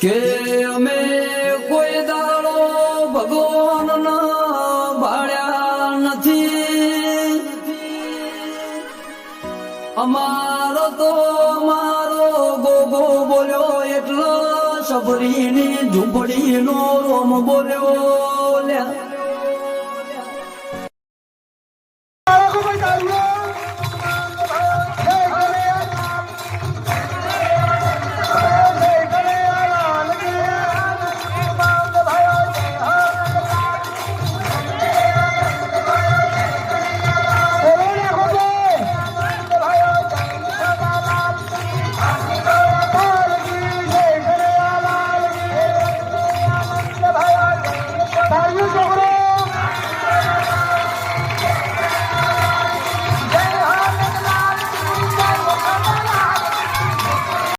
કે અમે કોઈ દાડો ભગવાનના ભાળ્યા નથી. અમારો તો મારો ગોગો બોલ્યો એટલો સબરીની ઝૂંપડીનો રોમ બોલ્યો લ્યા.